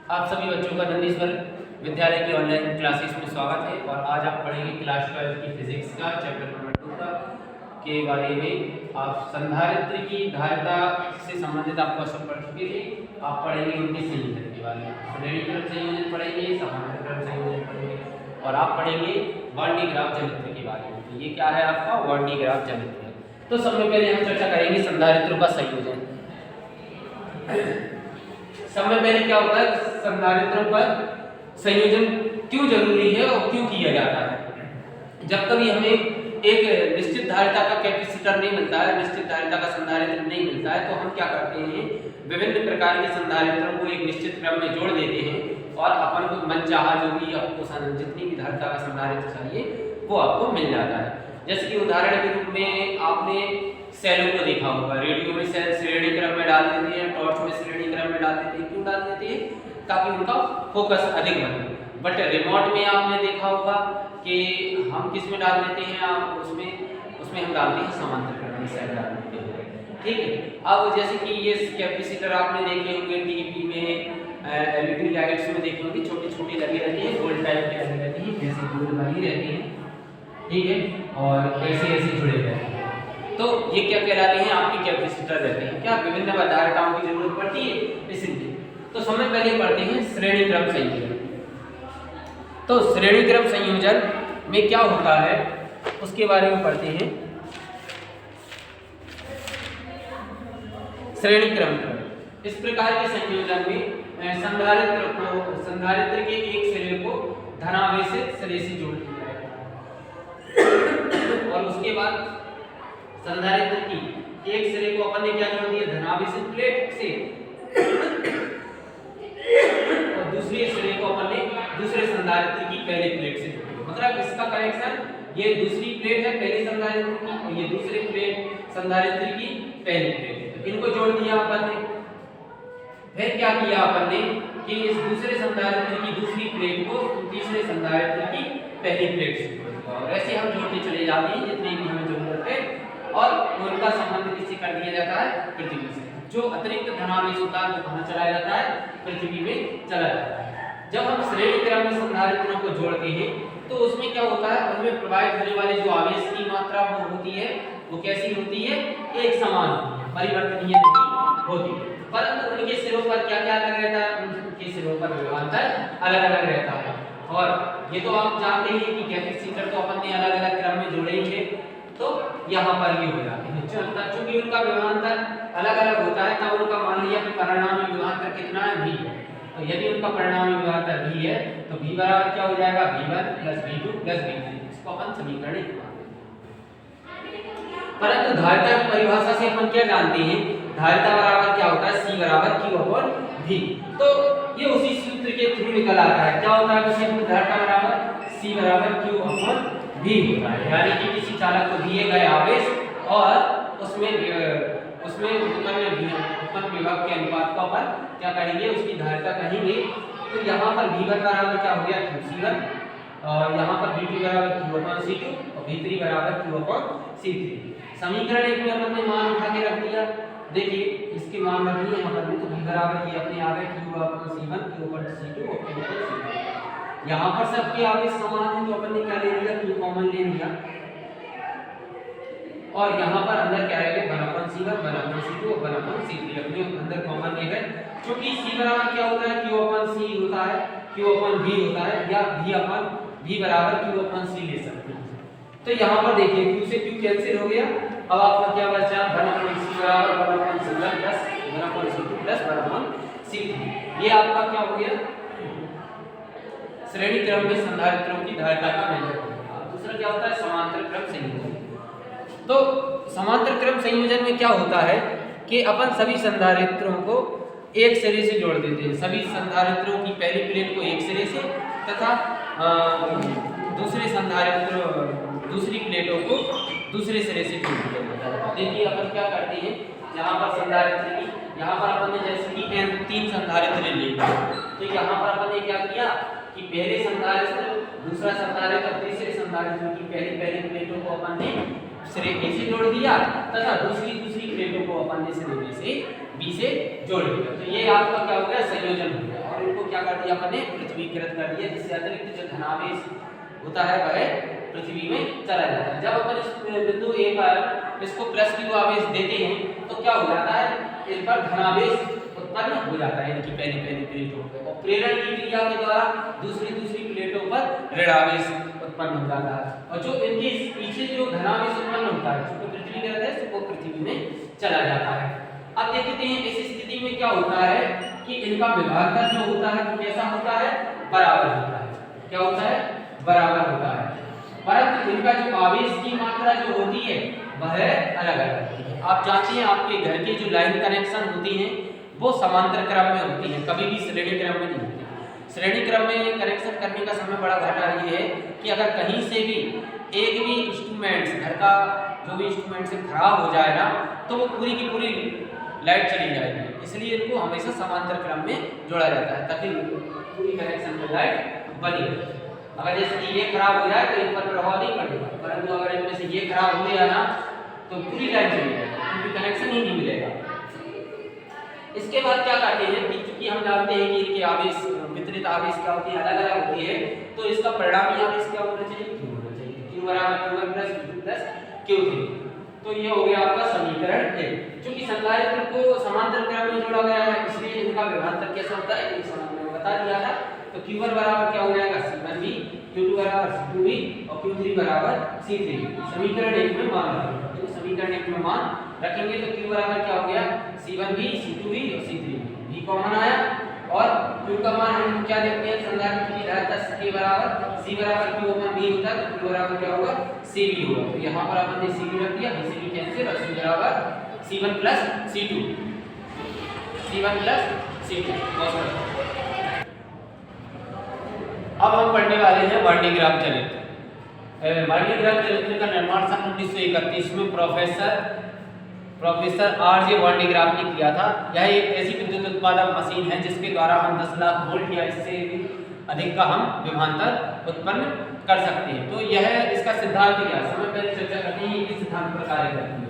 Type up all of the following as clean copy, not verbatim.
आप सभी बच्चों का नंदीश्वर विद्यालय की ऑनलाइन क्लासेस में स्वागत है। और आज आप पढ़ेंगे क्लास 12 की फिजिक्स का चैप्टर नंबर 2 का के बारे में। आप संधारित्र की धारिता से संबंधित आप क्वेश्चन पढ़ चुके थे। आप पढ़ेंगे उनके संयोजन के बारे में। श्रेणी क्रम संयोजन पढ़ेंगे, समांतर क्रम संयोजन पढ़ेंगे और आप पढ़ेंगे वार्डी ग्राफ ज्यामिति के बारे में। तो ये क्या है आपका वार्डी ग्राफ ज्यामिति। तो सबसे पहले हम चर्चा करेंगे संधारित्रों का संयोजन। सबसे पहले क्या होता है, संधारित्रों पर संयोजन क्यों जरूरी है और क्यों किया जाता है। जब कभी हमें एक निश्चित धारिता का कैपेसिटर नहीं मिलता है, निश्चित धारिता का संधारित्र नहीं मिलता है, तो हम क्या करते हैं, विभिन्न प्रकार के संधारित्रों को एक निश्चित क्रम में जोड़ देते हैं और अपन को मनचाहा जो भी आपको जितनी भी धारिता का संधारित्र चाहिए वो आपको मिल जाता है। जैसे कि उदाहरण के रूप में आपने सेलों को देखा होगा, रेडियो में सेल श्रेणी क्रम में डाल देते हैं, टॉर्च में श्रेणी क्रम में डाल देते हैं। क्यों डाल देते हैं? ताकि उनका फोकस अधिक बने। बट रिमोट में आपने देखा होगा कि हम किस में डाल देते हैं, आप उसमें हम डालते हैं समांतर क्रम में सेल डाल देते हैं। ठीक है। अब जैसे कि ये कैपेसिटर आपने देखे होंगे टीवी में, एलईडी लाइट्स में देखे होंगे, छोटी छोटी लगी रहती है, गोल टाइप की लगी रहती है, जैसे गोल बनी रहती है। ठीक है। और ऐसे ऐसे जुड़े रहते हैं। तो ये क्या कहलाते हैं, आपके कैपेसिटर रहते हैं। क्या विभिन्न धारिताओं की जरूरत पड़ती है इसलिए। तो सबसे पहले पढ़ते हैं श्रेणी क्रम संयोजन। तो श्रेणी क्रम संयोजन में क्या होता है उसके बारे में पढ़ते हैं। श्रेणी क्रम इस प्रकार के संयोजन में संधारित्र के एक सिरे को धनावेशित सिरे से जोड़ दिया जाएगा और उसके बाद संधारित्र की एक सिरे को अपन ने क्या जोड़ दिया, धनावेशित प्लेट से, और दूसरे सिरे को अपन ने दूसरे संधारित्र की पहले प्लेट से जोड़ दिया। मतलब इसका कनेक्शन, ये दूसरी प्लेट है पहले संधारित्र की और ये दूसरे प्लेट संधारित्र की पहली प्लेट है। तो इनको जोड़ दिया अपन ने। फिर क्या किया अपन ने कि इस दूसरे संधारित्र की दूसरी प्लेट को तीसरे संधारित्र की पहली प्लेट से जोड़ दिया और ऐसे हम जोड़ते चले जाते हैं जितनी भी हमें जरूरत है। और उनका संबंध किससे कर दिया जाता है, पृथ्वी से। जो अतिरिक्त धनावेश होता है वो कहां चला जाता है, पृथ्वी में चला जाता है। जब हम श्रेणी क्रम में संधारित्रों को जोड़ते हैं तो उसमें क्या होता है, उनमें प्रवाहित होने वाले जो आवेश की मात्रा वो होती है, वो कैसी होती है, एक समान होती है, परिवर्तनीय नहीं होती। परंतु उनके सिरों पर क्या क्या अलग रहता है, उनके सिरों पर विभवांतर अलग अलग रहता है। और ये तो आप जानते हैं कि कैपेसिटर तो अपन ने अलग अलग क्रम में जोड़े ही है, तो यहाँ पर ये हो जाते हैं। चूंकि उनका विभवांतर अलग अलग होता है तब उनका मान लिया कि परिणामी विभवांतर कितना है, v है। तो यदि उनका परिणामी विभवांतर v है तो v बराबर क्या हो जाएगा, v1 + v2 + v3। इसको अपन समीकरण लिखते हैं। परंतु धारिता की परिभाषा से अपन क्या जानते हैं, धारिता बराबर क्या होता है, c बराबर q/v। तो ये उसी सूत्र के थ्रू निकल आता है। क्या होता है, विषय धारिता बराबर c बराबर q/v होता है। यानी कि किसी चालक को दिए गए आवेश और उसमें उत्पन्न विभव के अनुपात को अपन क्या कहेंगे, उसकी धारिता कहेंगे। तो यहाँ पर v1 बराबर क्या हो गया, qc1, और यहाँ पर v2 बराबर q/c2 और v3 बराबर q/c3। समीकरण एक में अपन ने मान उठा के रख दिया। देखिए इसके मान रख दिए यहाँ पर भी, तो v बराबर ये अपने आ गए q/c1 q/c2 और q/c3। यहाँ पर सबके आवेश समान है तो अपन ने क्या ले लिया, q कॉमन ले लिया और यहाँ पर अंदर क्या रहेगा, 1/c1 1/c2 और 1/c3 अपने अंदर कॉमन ले गए। क्योंकि c बराबर क्या होता है, q/c होता है, q/v होता है, या v बराबर q/c ले सकते हैं। तो यहाँ पर देखिए q से q कैंसिल हो गया। अब आपका क्या बचा, 1/c बराबर 1/c1 + 1/c2 + 1/c3। ये आपका क्या हो गया, श्रेणी क्रम में संधारित्रों की धारिता का व्यंजक। दूसरा क्या होता है, समांतर क्रम संयोजन। तो समांतर क्रम संयोजन में क्या होता है कि अपन सभी संधारित्रों को एक सिरे से जोड़ देते हैं। सभी संधारित्रों की पहली प्लेट को एक सिरे से तथा दूसरी प्लेटों को दूसरे सिरे से जोड़ दिया जाता है। देखिए अपन क्या करते हैं, यहाँ पर संधारित्र की, यहाँ पर अपन ने जैसे कि 3 संधारित्र लिए, तो यहाँ पर अपन ने क्या किया कि पहले संधारित्र, दूसरा संधारित्र और तीसरे संधारित्र की पहली प्लेटों को अपन ने सिरे ए से जोड़ दिया तथा दूसरी प्लेटों को अपन ने सिरे बी से जोड़ दिया। तो ये आपका क्या हो गया, संयोजन हो गया। और इनको को क्या कर दिया अपने पृथ्वीकृत कर दिया, जिससे अतिरिक्त जो धनावेश होता है वह पृथ्वी में चला जाता है। जब अपन इस बिंदु ए पर इसको प्लस Q आवेश देते हैं तो क्या हो जाता है, इन पर धनावेश उत्पन्न हो जाता है इनकी पहली प्लेटों पर, और प्रेरण की क्रिया के द्वारा दूसरी प्लेटों पर ऋणावेश उत्पन्न हो जाता है, और जो इनके पीछे जो धनावेश उत्पन्न होता है जो पृथ्वी के रहता है वो पृथ्वी में चला जाता है। अब देखते हैं इस स्थिति में क्या होता है कि इनका विभाजन जो होता है वो कैसा होता है, बराबर होता है। क्या होता है, बराबर होता है, परंतु इनका जो आवेश की मात्रा जो होती है वह अलग अलग होती है। आप जानते हैं आपके घर के जो लाइन कनेक्शन होती हैं वो समांतर क्रम में होती हैं, कभी भी श्रेणी क्रम में नहीं होती। श्रेणी क्रम में कनेक्शन करने का समय बड़ा घाटा ये है कि अगर कहीं से भी एक भी इंस्ट्रूमेंट्स, घर का जो भी इंस्ट्रूमेंट से खराब हो जाए ना तो वो पूरी की पूरी लाइट चली जाएगी, इसलिए इनको हमेशा समांतर क्रम में जोड़ा जाता है ताकि पूरी कनेक्शन में लाइट बनी रहे। अगर जैसे कि ये खराब हो जाए तो इन पर प्रभाव नहीं पड़ेगा, परंतु अगर इनमें से ये खराब हो गया ना तो पूरी लाइट चली जाएगी, क्योंकि कनेक्शन ही नहीं मिलेगा। इसके बाद क्या करते हैं कि चूंकि हम जानते हैं कि इनके आवेश, वितरित आवेश क्या होती है, अलग अलग होती है, तो इसका परिणामी आवेश क्या होना चाहिए, Q होना चाहिए। Q बराबर Q1 plus Q2 plus Q3। तो ये हो गया आपका समीकरण 1। चूंकि संधारित्र को समांतर क्रम में जोड़ा गया है इसलिए इनका विभाजन कैसा होता है ये मैंने बता दिया था। तो Q1 बराबर क्या हो जाएगा, C1V, Q2 बराबर C2V और Q3 बराबर C3V। समीकरण 1 में मान रखेंगे, तो समीकरण 1 में मान रखेंगे तो Q बराबर क्या हो गया, C1V, C2V और C3V। V कॉमन आया और Q का मान हम क्या देखते हैं, संधारित्र की धारिता K बराबर C बराबर Q ओपन V होता है तो Q बराबर क्या होगा, CV होगा। तो यहाँ पर अपन ने CV रख दिया, VCV कैंसिल और C बराबर C1 plus C2, C1 plus C2। अब हम पढ़ने वाले हैं वान डी ग्राफ चरित्र। वान डी ग्राफ चरित्र का निर्माण सन 1931 में प्रोफेसर R.J. वान डी ग्राफ ने किया था। यह एक ऐसी विद्युत उत्पादक मशीन है जिसके द्वारा हम 10 लाख वोल्ट या इससे अधिक का हम विभवांतर उत्पन्न कर सकते हैं। तो यह इसका सिद्धांत क्या है, समय पहले चर्चा करते हैं कि सिद्धांत पर कार्य करती है।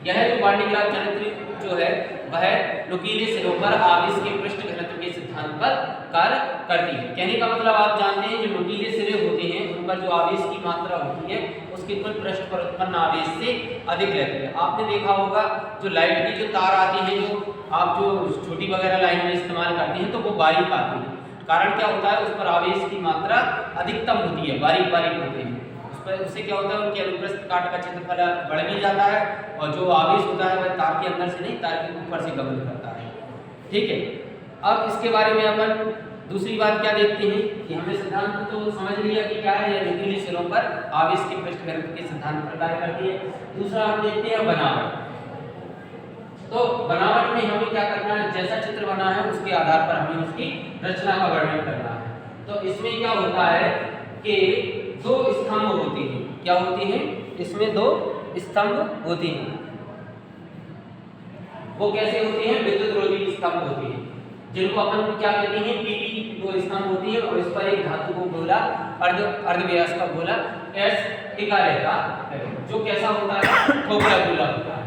यह जो वान डी ग्राफ चरित्र जो है वह नुकीले सिरों पर आवेश के पृष्ठ घनत्व के सिद्धांत पर कार्य करती है। कहने का मतलब आप जानते हैं जो नुकीले सिरे होते हैं उन पर जो आवेश की मात्रा होती है उसके कुल पृष्ठ पर उत्पन्न आवेश से अधिक रहती है। आपने देखा होगा जो लाइट की जो तार आती है, जो आप जो छोटी वगैरह लाइन में इस्तेमाल करते हैं तो वो बारीक आती है। कारण क्या होता है, उस पर आवेश की मात्रा अधिकतम होती है, बारीक होते हैं। उससे क्या होता है, उनके अनुप्रस्थ काट का क्षेत्रफल बढ़ भी जाता है और जो आवेश होता है वह तार के अंदर से नहीं तार के ऊपर से गमन करता है। ठीक है, अब इसके बारे में अपन दूसरी बात क्या देखते हैं कि हमने सिद्धांत तो समझ लिया कि क्या है, यह नुकीले सिरों पर आवेश के पृष्ठ घनत्व के सिद्धांत पर कार्य करती है। दूसरा हम देखते हैं बनावट। तो बनावट में हमें क्या करना है, जैसा चित्र बना है उसके आधार पर हमें उसकी रचना का वर्णन करना है। तो इसमें क्या होता है कि दो स्तंभ होते हैं। क्या होते हैं, इसमें दो स्तंभ होते हैं। वो कैसे होते हैं, विद्युत रोधी स्तंभ होते हैं, जिनको अपन क्या कहते हैं, पीपी दो स्तंभ होती है और इस पर एक धातु को गोला अर्धव्यास का गोला एस टिका रहता है, जो कैसा होता है, खोखला गोला होता है।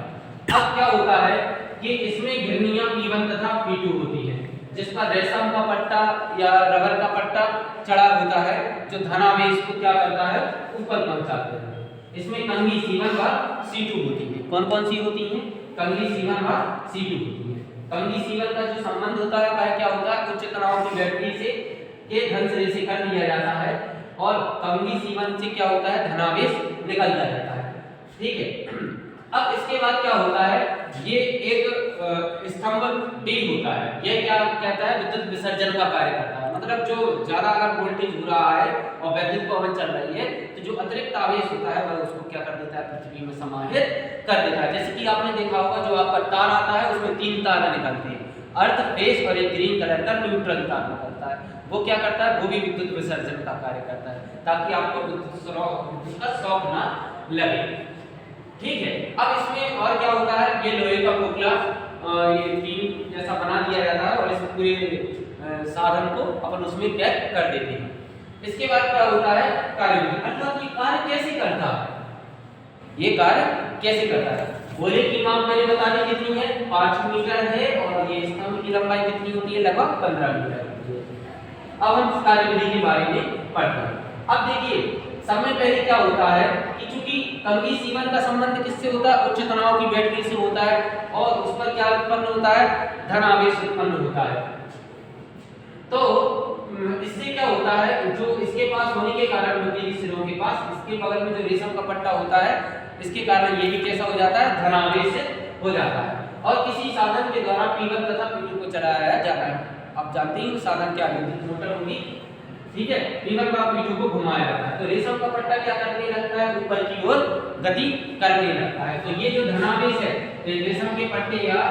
अब क्या होता है कि इसमें घिरनियां P1 तथा P2 होती है, जिस पर रेशम का पट्टा या रबर का पट्टा चढ़ा होता है, जो धनावेश को क्या करता है, ऊपर पहुंचाते हैं। इसमें कंघी C1 व C2 होती है। कौन कौन सी होती हैं, कंघी C1 व C2 होती है। कंघी C1 का जो संबंध होता है वह क्या होता है, उच्च तनाव की बैटरी से के धन सिरे से कर दिया जाता है और कंघी C1 से क्या होता है, धनावेश निकलता रहता है। ठीक है, अब इसके बाद क्या होता है, ये एक स्तंभ डी होता है। यह क्या कहता है, विद्युत विसर्जन का कार्य करता है। मतलब जो ज्यादा अगर वोल्टेज हो रहा है और वैद्युत पवन चल रही है तो जो अतिरिक्त आवेश होता है वह उसको क्या कर देता है, पृथ्वी में समाहित कर देता है। जैसे कि आपने देखा होगा जो आपका तार आता है उसमें 3 तार निकलते हैं, अर्थ, फेस और एक ग्रीन कलर का न्यूट्रल तार निकलता है। वो क्या करता है, वो भी विद्युत विसर्जन का कार्य करता है ताकि आपको विद्युत का शॉक ना लगे। ठीक है, अब इसमें और क्या होता है, ये लोहे का खोखला ये बीम जैसा बना दिया जाता है और इस पूरे साधन को अपन उसमें पैक कर देते हैं। इसके बाद क्या होता है, कार्य, अर्थात ये कार्य कैसे करता है, ये कार्य कैसे करता है। गोले की माप मैंने बता दी कितनी है, 5 मीटर है और ये स्तंभ की लंबाई कितनी होती है, लगभग 15 मीटर होती है। अब हम कार्यविधि के बारे में पढ़ते हैं। अब देखिए सबसे पहले क्या होता है कि चूंकि कंघी सीवन का संबंध किससे होता है, उच्च तनाव की बैटरी से होता है और उस पर क्या उत्पन्न होता है, धन आवेश उत्पन्न होता है। तो इससे क्या होता है, जो इसके पास होने के कारण नुकीली सिरों के पास इसके बगल में जो रेशम का पट्टा होता है, इसके कारण ये भी कैसा हो जाता है, धनावेशित हो जाता है और किसी साधन के द्वारा P1 तथा P2 को चलाया जाता है। आप जानते हैं साधन क्या विद्युत मोटर होगी, ठीक है, P1 का P2 को घुमाया जाता है तो रेशम का पट्टा क्या करने लगता है, ऊपर की ओर गति करने लगता है। तो ये जो धनावेश है रेशम के पट्टे या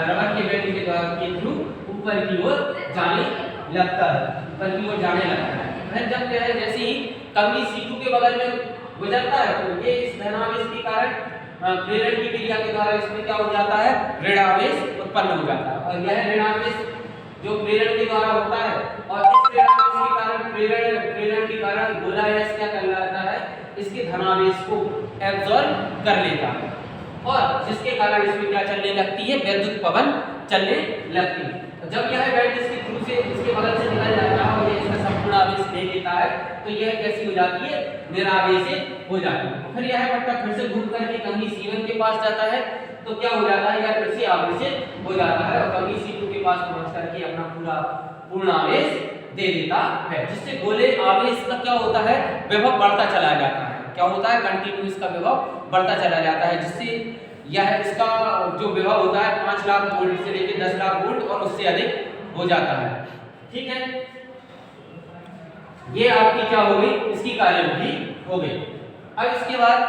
रबर के बैटरी के द्वारा के थ्रू ऊपर की ओर जाने लगता है, ऊपर की ओर जाने लगता है। फिर जब क्या है, जैसे ही कंघी C2 के बगल में गुजरता है तो ये इस धनावेश के कारण प्रेरण की क्रिया के द्वारा इसमें क्या हो जाता है, ऋणावेश उत्पन्न हो जाता है और यह ऋणावेश जो प्रेरण के द्वारा होता है और इस ऋणावेश के कारण प्रेरण के कारण गोलायास क्या कर लेता है, इसके धनावेश को एब्जॉर्ब कर लेता है और जिसके कारण इसमें क्या चलने लगती है, विद्युत पवन चलने लगती है। तो जब यह बैटरी इसके थ्रू से इसके बगल से निकल जाता है और ये इसका संपूर्ण आवेश ले लेता है तो यह कैसी हो जाती है, निरावेशित हो जाती है। फिर यह पट्टा फिर से घूम करके कंघी C1 के पास जाता है तो क्या हो जाता है, यह फिर से आवेशित हो जाता है और कंघी C2 के पास पहुंच करके अपना पूर्ण आवेश दे देता है, जिससे गोले आवेश का क्या होता है, विभव बढ़ता चला जाता है। क्या होता है, कंटिन्यूअस का विभव बढ़ता चला जाता है, जिससे यह इसका जो विभव होता है 5 लाख वोल्ट से लेकर 10 लाख वोल्ट और उससे अधिक हो जाता है। ठीक है, ये आपकी क्या हो गई, इसकी कार्यविधि हो गई। अब इसके बाद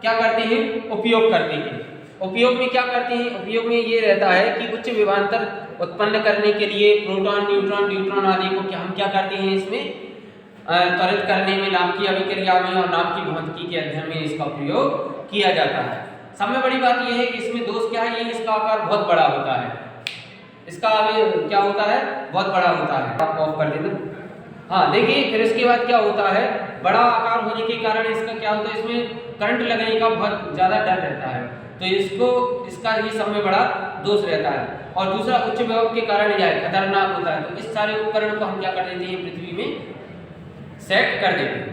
क्या करते हैं, उपयोग करते हैं। उपयोग में क्या करते हैं, उपयोग में ये रहता है कि उच्च विभवांतर उत्पन्न करने के लिए प्रोटॉन न्यूट्रॉन ड्यूट्रॉन आदि को हम क्या करते हैं, इसमें त्वरित करने में, नाभ की अभिक्रिया में और नाभ की भौतिकी के अध्ययन में इसका प्रयोग किया जाता है। सबसे बड़ी बात यह है कि इसमें दोष क्या है, ये इसका आकार बहुत बड़ा होता है, इसका क्या होता है, बहुत बड़ा होता है। आप ऑफ कर देना। हाँ देखिए, फिर इसके बाद क्या होता है, बड़ा आकार होने के कारण इसका क्या होता है, इसमें करंट लगने का बहुत ज़्यादा डर रहता है, तो इसका ये सब में बड़ा दोष रहता है। और दूसरा उच्च विभव के कारण यह खतरनाक होता है। तो इस सारे उपकरण को हम क्या कर देते हैं, पृथ्वी में सेट कर देते हैं।